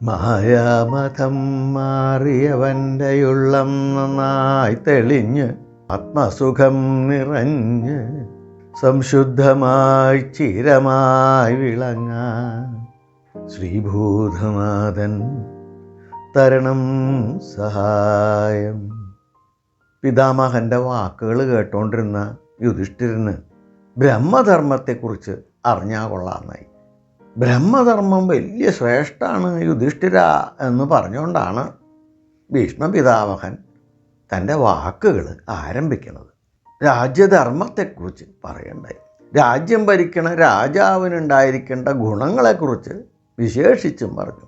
മായാമതം മാറിയവൻ്റെയുള്ളം നന്നായി തെളിഞ്ഞ് ആത്മസുഖം നിറഞ്ഞ് സംശുദ്ധമായി ചിരമായി വിളങ്ങാൻ ശ്രീഭൂതനാഥൻ തരണം സഹായം. പിതാമഹൻ്റെ വാക്കുകൾ കേട്ടോണ്ടിരുന്ന യുധിഷ്ഠിരന് ബ്രഹ്മധർമ്മത്തെക്കുറിച്ച് അറിഞ്ഞാൽ കൊള്ളാമെന്നായി. ബ്രഹ്മധർമ്മം വലിയ ശ്രേഷ്ഠമാണ് യുധിഷ്ഠിര എന്ന് പറഞ്ഞുകൊണ്ടാണ് ഭീഷ്മ പിതാമഹൻ തൻ്റെ വാക്കുകൾ ആരംഭിക്കുന്നത്. രാജ്യധർമ്മത്തെക്കുറിച്ച് പറയണ്ടായി. രാജ്യം ഭരിക്കണ രാജാവിനുണ്ടായിരിക്കേണ്ട ഗുണങ്ങളെക്കുറിച്ച് വിശേഷിച്ചും പറഞ്ഞു.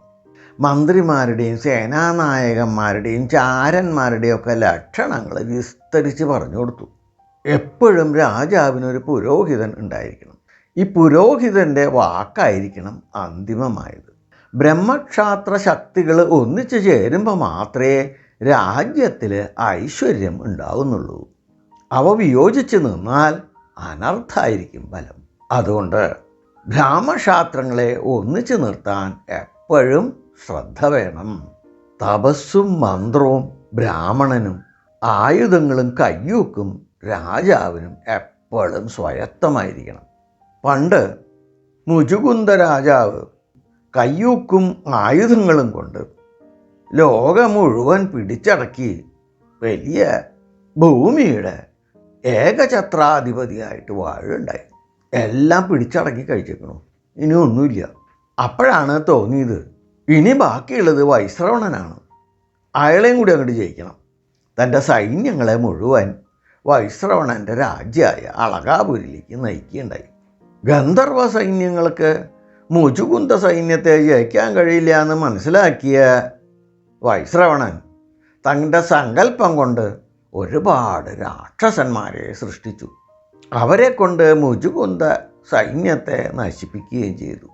മന്ത്രിമാരുടെയും സേനാനായകന്മാരുടെയും ചാരന്മാരുടെയും ഒക്കെ ലക്ഷണങ്ങൾ വിസ്തരിച്ച് പറഞ്ഞു കൊടുത്തു. എപ്പോഴും രാജാവിനൊരു പുരോഹിതൻ ഉണ്ടായിരിക്കണം. ഈ പുരോഹിതൻ്റെ വാക്കായിരിക്കണം അന്തിമമായത്. ബ്രഹ്മക്ഷാത്ര ശക്തികൾ ഒന്നിച്ചു ചേരുമ്പോൾ മാത്രമേ രാജ്യത്തിൽ ഐശ്വര്യം ഉണ്ടാകുന്നുള്ളൂ. അവ വിയോജിച്ച് നിന്നാൽ അനർത്ഥമായിരിക്കും ഫലം. അതുകൊണ്ട് ബ്രാഹ്മക്ഷാത്രങ്ങളെ ഒന്നിച്ചു നിർത്താൻ എപ്പോഴും ശ്രദ്ധ വേണം. തപസ്സും മന്ത്രവും ബ്രാഹ്മണനും ആയുധങ്ങളും കയ്യൂക്കും രാജാവിനും എപ്പോഴും സ്വായത്തമായിരിക്കണം. പണ്ട് മുചുകുന്ദ രാജാവ് കയ്യൂക്കും ആയുധങ്ങളും കൊണ്ട് ലോകം മുഴുവൻ പിടിച്ചടക്കി വലിയ ഭൂമിയുടെ ഏകഛത്രാധിപതിയായിട്ട് വാഴുണ്ടായി. എല്ലാം പിടിച്ചടക്കി കഴിച്ചേക്കണു, ഇനി ഒന്നുമില്ല. അപ്പോഴാണ് തോന്നിയത് ഇനി ബാക്കിയുള്ളത് വൈശ്രവണനാണ്, അയാളെയും കൂടി അങ്ങോട്ട് ജയിക്കണം. തൻ്റെ സൈന്യങ്ങളെ മുഴുവൻ വൈശ്രവണൻ്റെ രാജ്യമായ അളകാപുരിയിലേക്ക് നയിക്കുകയുണ്ടായി. ഗന്ധർവ സൈന്യങ്ങൾക്ക് മുചുകുന്ദ സൈന്യത്തെ ജയിക്കാൻ കഴിയില്ല എന്ന് മനസ്സിലാക്കിയ വൈശ്രവണൻ തൻ്റെ സങ്കല്പം കൊണ്ട് ഒരുപാട് രാക്ഷസന്മാരെ സൃഷ്ടിച്ചു. അവരെ കൊണ്ട് മുചുകുന്ദ സൈന്യത്തെ നശിപ്പിക്കുകയും ചെയ്തു.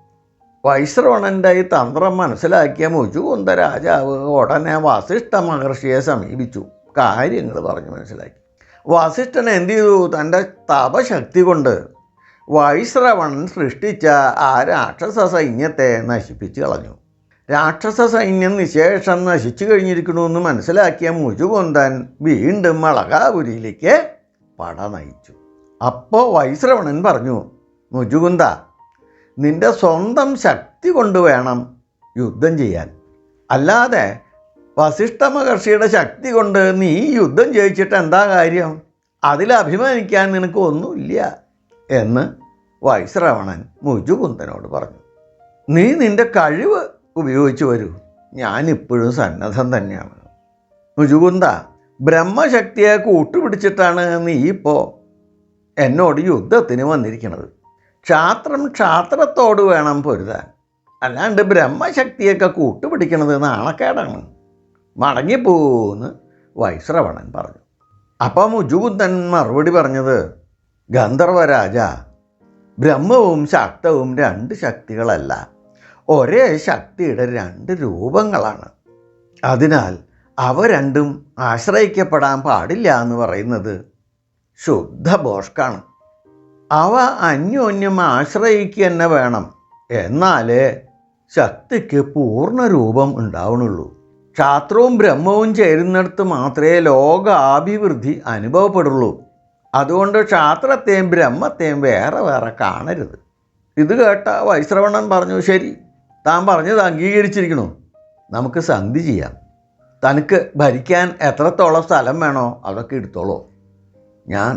വൈശ്രവണൻ്റെ ഈ തന്ത്രം മനസ്സിലാക്കിയ മുചുകുന്ദ രാജാവ് ഉടനെ വസിഷ്ഠ മഹർഷിയെ സമീപിച്ചു. കാര്യങ്ങൾ പറഞ്ഞു മനസ്സിലാക്കി. വസിഷ്ഠൻ എന്ത് ചെയ്തു? തൻ്റെ തപശക്തി കൊണ്ട് വൈശ്രവണൻ സൃഷ്ടിച്ച ആ രാക്ഷസ സൈന്യത്തെ നശിപ്പിച്ച് കളഞ്ഞു. രാക്ഷസ സൈന്യം നിശേഷം നശിച്ചു കഴിഞ്ഞിരിക്കണമെന്ന് മനസ്സിലാക്കിയ മുചുകുന്ദൻ വീണ്ടും അളകാപുരിയിലേക്ക് പട നയിച്ചു. അപ്പോൾ വൈശ്രവണൻ പറഞ്ഞു, മുചുകുന്ദ, നിൻ്റെ സ്വന്തം ശക്തി കൊണ്ട് വേണം യുദ്ധം ചെയ്യാൻ, അല്ലാതെ വസിഷ്ഠ മഹർഷിയുടെ ശക്തി കൊണ്ട് നീ യുദ്ധം ജയിച്ചിട്ട് എന്താ കാര്യം? അതിലഭിമാനിക്കാൻ നിനക്ക് ഒന്നുമില്ല എന്ന് വൈശ്രവണൻ മുചുകുന്ദനോട് പറഞ്ഞു. നീ നിൻ്റെ കഴിവ് ഉപയോഗിച്ച് വരൂ, ഞാനിപ്പോഴും സന്നദ്ധം തന്നെയാണ്. മുചുകുന്ദ, ബ്രഹ്മശക്തിയെ കൂട്ടുപിടിച്ചിട്ടാണ് നീ ഇപ്പോൾ എന്നോട് യുദ്ധത്തിന് വന്നിരിക്കുന്നത്. ക്ഷാത്രത്തോട് വേണം പൊരുതാൻ, അല്ലാണ്ട് ബ്രഹ്മശക്തിയൊക്കെ കൂട്ടുപിടിക്കണത് നാണക്കേടാണ്. മടങ്ങിപ്പോന്ന് വൈശ്രവണൻ പറഞ്ഞു. അപ്പോൾ മുചുകുന്ദൻ മറുപടി പറഞ്ഞത്, ഗന്ധർവരാജ, ബ്രഹ്മവും ശക്തവും രണ്ട് ശക്തികളല്ല, ഒരേ ശക്തിയുടെ രണ്ട് രൂപങ്ങളാണ്. അതിനാൽ അവ രണ്ടും ആശ്രയിക്കപ്പെടാൻ പാടില്ല എന്ന് പറയുന്നത് ശുദ്ധ ഭോഷ്കാണ്. അവ അന്യോന്യം ആശ്രയിക്കുക തന്നെ വേണം, എന്നാലേ ശക്തിക്ക് പൂർണ്ണരൂപം ഉണ്ടാവണുള്ളൂ. ക്ഷാത്രവും ബ്രഹ്മവും ചേരുന്നിടത്ത് മാത്രമേ ലോകാഭിവൃദ്ധി അനുഭവപ്പെടുള്ളൂ. അതുകൊണ്ട് ക്ഷാത്രത്തെയും ബ്രഹ്മത്തെയും വേറെ വേറെ കാണരുത്. ഇത് കേട്ട വൈശ്രവണൻ പറഞ്ഞു, ശരി, താൻ പറഞ്ഞത് അംഗീകരിച്ചിരിക്കണു, നമുക്ക് സന്ധി ചെയ്യാം. തനിക്ക് ഭരിക്കാൻ എത്രത്തോളം സ്ഥലം വേണോ അതൊക്കെ എടുത്തോളൂ, ഞാൻ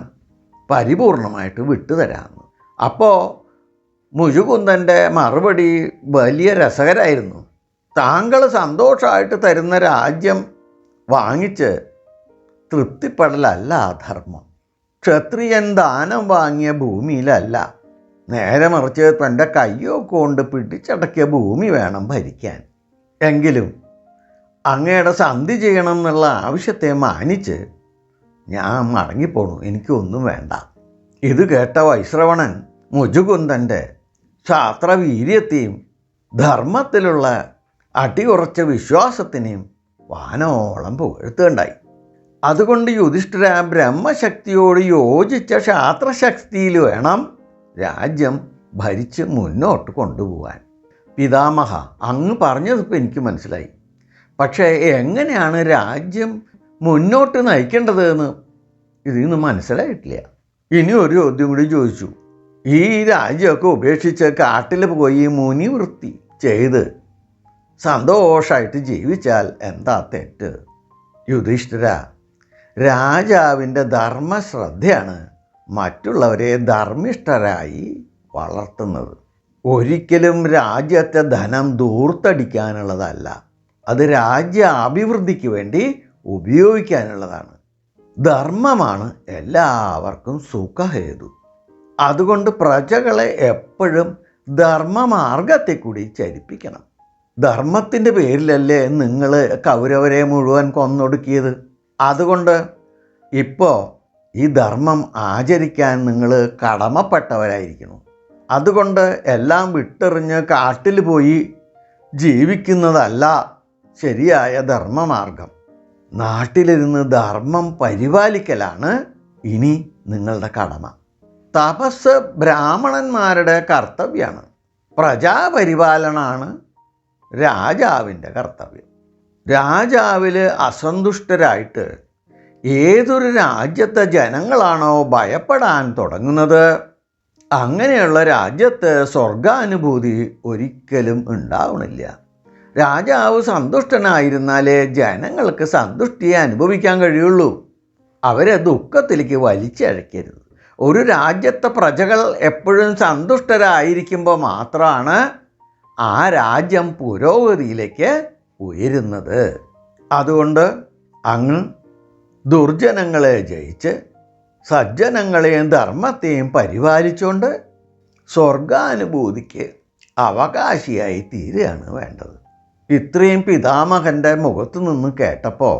പരിപൂർണമായിട്ട് വിട്ടുതരാമെന്ന്. അപ്പോൾ മുചുകുന്ദൻ്റെ മറുപടി വലിയ രസകരമായിരുന്നു. താങ്കൾ സന്തോഷമായിട്ട് തരുന്ന രാജ്യം വാങ്ങിച്ച് തൃപ്തിപ്പെടലല്ല ധർമ്മം. ക്ഷത്രിയൻ ദാനം വാങ്ങിയ ഭൂമിയിലല്ല, നേരെ മറിച്ച് തൻ്റെ കയ്യൊക്കെ കൊണ്ട് പിടിച്ചടക്കിയ ഭൂമി വേണം ഭരിക്കാൻ. എങ്കിലും അങ്ങയുടെ സന്ധി ചെയ്യണം എന്നുള്ള ആവശ്യത്തെ മാനിച്ച് ഞാൻ മടങ്ങിപ്പോണു, എനിക്കൊന്നും വേണ്ട. ഇത് കേട്ട വൈശ്രവണൻ മുചുകുന്ദൻ്റെ ശാസ്ത്രവീര്യത്തെയും ധർമ്മത്തിലുള്ള അടിയുറച്ച വിശ്വാസത്തിനെയും വാനോളം പുകഴ്ത്തുകയുണ്ടായി. അതുകൊണ്ട് യുധിഷ്ഠിര, ബ്രഹ്മശക്തിയോട് യോജിച്ച ക്ഷാത്രശക്തിയിൽ വേണം രാജ്യം ഭരിച്ച് മുന്നോട്ട് കൊണ്ടുപോകാൻ. പിതാമഹ, അങ്ങ് പറഞ്ഞതിപ്പോൾ എനിക്ക് മനസ്സിലായി. പക്ഷേ എങ്ങനെയാണ് രാജ്യം മുന്നോട്ട് നയിക്കേണ്ടതെന്ന് ഇതിൽ നിന്ന് മനസ്സിലായിട്ടില്ല. ഇനി ഒരു ചോദ്യം കൂടി ചോദിച്ചു. ഈ രാജ്യമൊക്കെ ഉപേക്ഷിച്ച് കാട്ടിൽ പോയി മുനിവൃത്തി ചെയ്ത് സന്തോഷമായിട്ട് ജീവിച്ചാൽ എന്താ തെറ്റ്? യുധിഷ്ഠിര, രാജാവിൻ്റെ ധർമ്മശ്രദ്ധയാണ് മറ്റുള്ളവരെ ധർമ്മിഷ്ഠരായി വളർത്തുന്നത്. ഒരിക്കലും രാജ്യത്തെ ധനം ധൂർത്തടിക്കാനുള്ളതല്ല, അത് രാജ്യ അഭിവൃദ്ധിക്ക് വേണ്ടി ഉപയോഗിക്കാനുള്ളതാണ്. ധർമ്മമാണ് എല്ലാവർക്കും സുഖഹേതു. അതുകൊണ്ട് പ്രജകളെ എപ്പോഴും ധർമ്മമാർഗത്തെ കൂടി ചരിപ്പിക്കണം. ധർമ്മത്തിൻ്റെ പേരിലല്ലേ നിങ്ങൾ കൗരവരെ മുഴുവൻ കൊന്നൊടുക്കിയത്? അതുകൊണ്ട് ഇപ്പോൾ ഈ ധർമ്മം ആചരിക്കാൻ നിങ്ങൾ കടമപ്പെട്ടവരായിരിക്കണം. അതുകൊണ്ട് എല്ലാം വിട്ടെറിഞ്ഞ് കാട്ടിൽ പോയി ജീവിക്കുന്നതല്ല ശരിയായ ധർമ്മമാർഗം. നാട്ടിലിരുന്ന് ധർമ്മം പരിപാലിക്കലാണ് ഇനി നിങ്ങളുടെ കടമ. തപസ് ബ്രാഹ്മണന്മാരുടെ കർത്തവ്യമാണ്. പ്രജാപരിപാലനമാണ് രാജാവിൻ്റെ കർത്തവ്യം. രാജാവിൽ അസന്തുഷ്ടരായിട്ട് ഏതൊരു രാജ്യത്തെ ജനങ്ങളാണോ ഭയപ്പെടാൻ തുടങ്ങുന്നത്, അങ്ങനെയുള്ള രാജ്യത്ത് സ്വർഗാനുഭൂതി ഒരിക്കലും ഉണ്ടാവണില്ല. രാജാവ് സന്തുഷ്ടനായിരുന്നാലേ ജനങ്ങൾക്ക് സന്തുഷ്ടിയെ അനുഭവിക്കാൻ കഴിയുള്ളൂ. അവരെ ദുഃഖത്തിലേക്ക് വലിച്ചഴക്കരുത്. ഒരു രാജ്യത്തെ പ്രജകൾ എപ്പോഴും സന്തുഷ്ടരായിരിക്കുമ്പോൾ മാത്രമാണ് ആ രാജ്യം പുരോഗതിയിലേക്ക് ഉയരുന്നത്. അതുകൊണ്ട് അങ്ങ് ദുർജനങ്ങളെ ജയിച്ച് സജ്ജനങ്ങളെയും ധർമ്മത്തെയും പരിപാലിച്ചുകൊണ്ട് സ്വർഗാനുഭൂതിക്ക് അവകാശിയായി തീരുകയാണ് വേണ്ടത്. ഇത്രയും പിതാമഹൻ്റെ മുഖത്തു നിന്ന് കേട്ടപ്പോൾ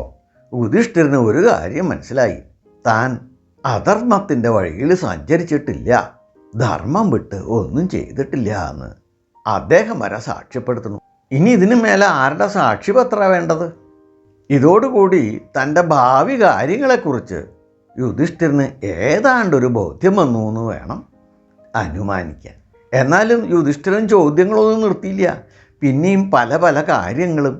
യുധിഷ്ഠിരന് ഒരു കാര്യം മനസ്സിലായി. താൻ അധർമ്മത്തിൻ്റെ വഴിയിൽ സഞ്ചരിച്ചിട്ടില്ല, ധർമ്മം വിട്ട് ഒന്നും ചെയ്തിട്ടില്ല എന്ന് അദ്ദേഹം വരെ സാക്ഷ്യപ്പെടുത്തുന്നു. ഇനി ഇതിനു മേലെ ആരുടെ സാക്ഷ്യപത്രമാണ് വേണ്ടത്? ഇതോടുകൂടി തൻ്റെ ഭാവി കാര്യങ്ങളെക്കുറിച്ച് യുധിഷ്ഠിരന് ഏതാണ്ടൊരു ബോധ്യം വന്നു എന്ന് വേണം അനുമാനിക്കാൻ. എന്നാലും യുധിഷ്ഠിരൻ ചോദ്യങ്ങളൊന്നും നിർത്തിയില്ല. പിന്നെയും പല പല കാര്യങ്ങളും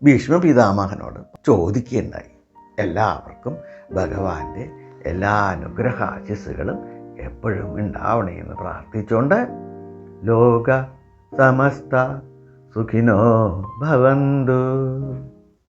ഭീഷ്മ പിതാമഹനോട് ചോദിക്കുകയുണ്ടായി. എല്ലാവർക്കും ഭഗവാന്റെ എല്ലാ അനുഗ്രഹാശിസ്സുകളും എപ്പോഴും ഉണ്ടാവണേ എന്ന് പ്രാർത്ഥിച്ചുകൊണ്ട് ലോക സമസ്ത സുഖിനോ ഭവന്തു.